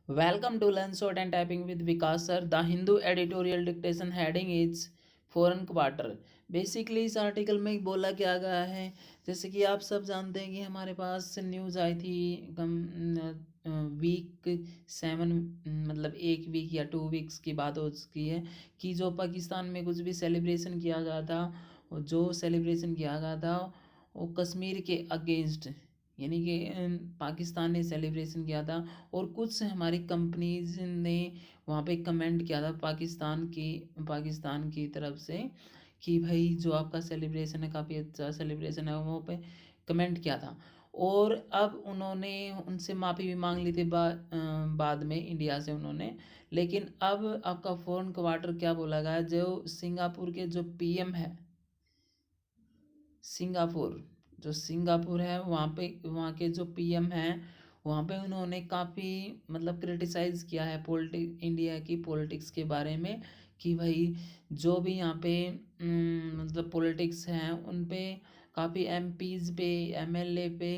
Welcome to Learn Short and Typing with Vikas sir. The Hindu editorial dictation heading is foreign quarter. Basically इस article में बोला क्या गया है, जैसे कि आप सब जानते हैं कि हमारे पास न्यूज़ आई थी कम वीक 7, मतलब एक वीक या 2 वीक्स की बात हो चुकी है कि जो पाकिस्तान में कुछ भी सेलिब्रेशन किया गया था, जो सेलिब्रेशन किया गया था वो कश्मीर के अगेंस्ट, यानी कि पाकिस्तान ने सेलिब्रेशन किया था। और कुछ हमारी कंपनीज ने वहाँ पे कमेंट किया था पाकिस्तान की तरफ से कि भाई जो आपका सेलिब्रेशन है काफ़ी अच्छा सेलिब्रेशन है, वहाँ पे कमेंट किया था। और अब उन्होंने उनसे माफ़ी भी मांग ली थी बाद में इंडिया से उन्होंने। लेकिन अब आपका फॉरेन क्वार्टर क्या बोला गया है, जो सिंगापुर के जो पीएम है, सिंगापुर जो सिंगापुर है वहाँ पे वहाँ के जो पीएम हैं, वहाँ पे उन्होंने काफ़ी मतलब क्रिटिसाइज़ किया है इंडिया की पॉलिटिक्स के बारे में कि भाई जो भी यहाँ पे मतलब पॉलिटिक्स हैं उन पे काफ़ी एमपीज़ पे एमएलए पे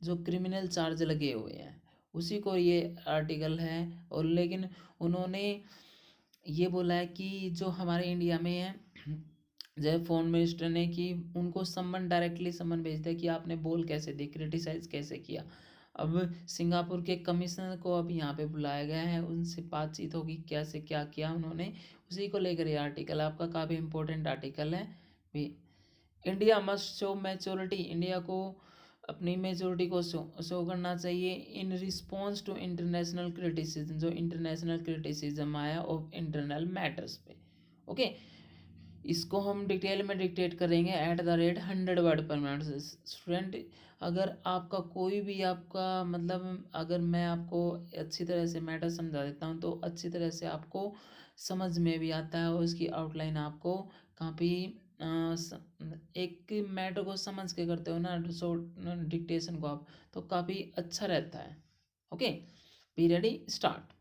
जो क्रिमिनल चार्ज लगे हुए हैं, उसी को ये आर्टिकल है। और लेकिन उन्होंने ये बोला है कि जो हमारे इंडिया में है, जय फोन मिनिस्टर ने कि उनको समन डायरेक्टली समन भेज दिया कि आपने बोल कैसे दी, क्रिटिसाइज कैसे किया। अब सिंगापुर के कमिश्नर को अब यहाँ पे बुलाया गया है, उनसे बातचीत होगी कैसे क्या किया उन्होंने, उसी को लेकर ये आर्टिकल आपका काफ़ी इंपॉर्टेंट आर्टिकल है भी। India must show maturity, India को अपनी मेजोरिटी को शो करना चाहिए in response to international criticism, जो इंटरनेशनल क्रिटिसिज्म आया ऑफ इंटरनल मैटर्स पे। ओके, इसको हम डिटेल में डिक्टेट करेंगे @100 वर्ड पर मिनट। स्टूडेंट, अगर आपका कोई भी आपका मतलब अगर मैं आपको अच्छी तरह से मैटर समझा देता हूँ तो अच्छी तरह से आपको समझ में भी आता है, और उसकी आउटलाइन आपको काफ़ी एक मैटर को समझ के करते हो ना, सो डिक्टेशन को आप, तो काफ़ी अच्छा रहता है। Okay, be ready, start.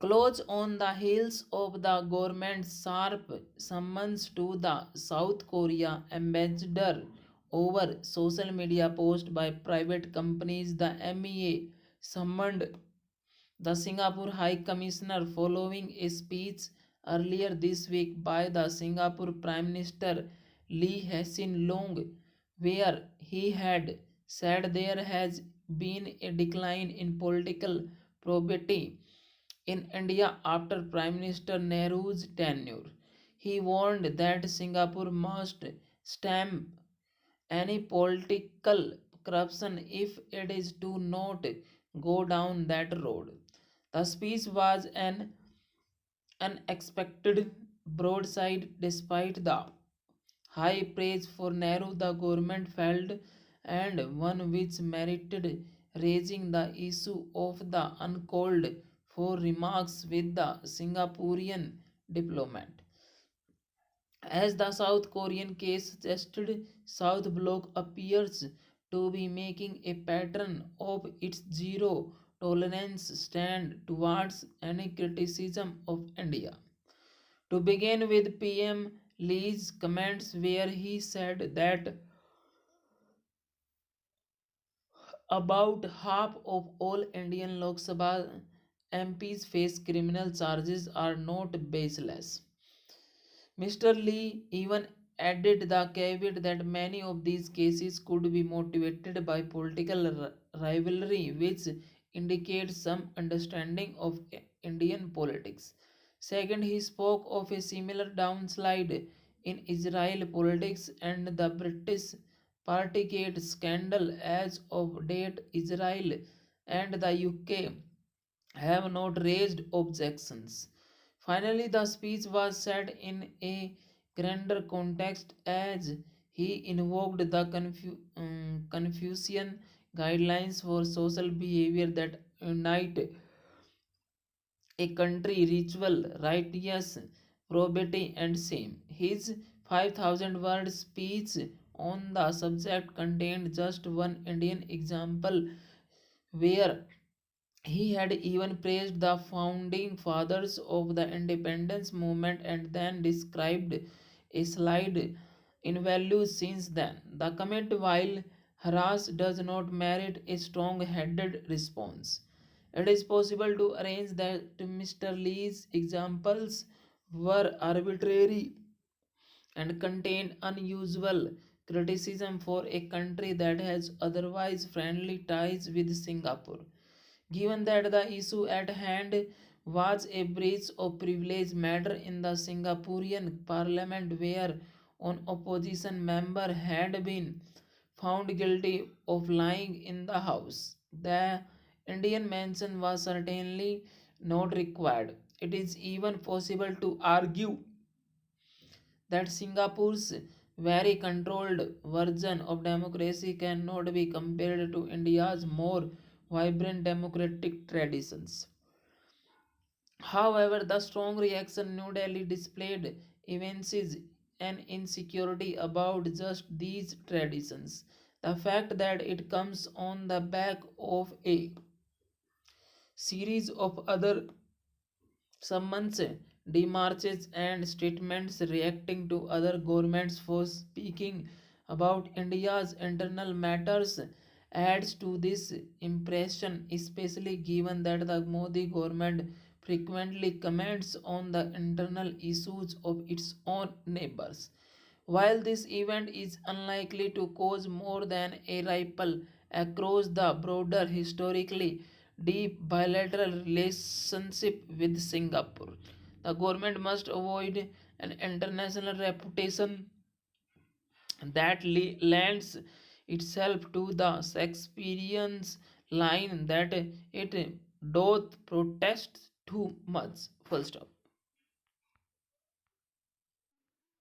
Close on the heels of the government's sharp summons to the South Korea ambassador over social media post by private companies, the MEA summoned the Singapore High Commissioner following a speech earlier this week by the Singapore Prime Minister Lee Hsien Loong, where he had said there has been a decline in political probity in India after Prime Minister Nehru's tenure. He warned that Singapore must stamp any political corruption if it is to not go down that road. The speech was an unexpected broadside despite the high praise for Nehru the government felt, and one which merited raising the issue of the uncalled for remarks with the Singaporean diplomat. As the South Korean case suggested, South Bloc appears to be making a pattern of its zero tolerance stand towards any criticism of India. To begin with, PM Lee's comments, where he said that about half of all Indian Lok Sabha MPs face criminal charges, are not baseless. Mr. Lee even added the caveat that many of these cases could be motivated by political rivalry, which indicates some understanding of Indian politics. Second, he spoke of a similar downslide in Israel politics and the British Partygate scandal. As of date, Israel and the UK have not raised objections. Finally, the speech was set in a grander context as he invoked the Confucian guidelines for social behavior that unite a country: ritual, righteous, probity, and shame. His 5,000 word speech on the subject contained just one Indian example where he had even praised the founding fathers of the independence movement and then described a slide in values since then. The comment, while harassed, does not merit a strong headed response. It is possible to arrange that Mr. Lee's examples were arbitrary and contained unusual criticism for a country that has otherwise friendly ties with Singapore. Given that the issue at hand was a breach of privilege matter in the Singaporean parliament where an opposition member had been found guilty of lying in the house, the Indian mention was certainly not required. It is even possible to argue that Singapore's very controlled version of democracy cannot be compared to India's more vibrant democratic traditions. However, the strong reaction New Delhi displayed evinces an insecurity about just these traditions. The fact that it comes on the back of a series of other summons, demarches, and statements reacting to other governments for speaking about India's internal matters adds to this impression, especially given that the Modi government frequently comments on the internal issues of its own neighbors. While this event is unlikely to cause more than a ripple across the broader historically deep bilateral relationship with Singapore, the government must avoid an international reputation that lends itself to the Shakespearean's line that it doth protest too much. Full stop.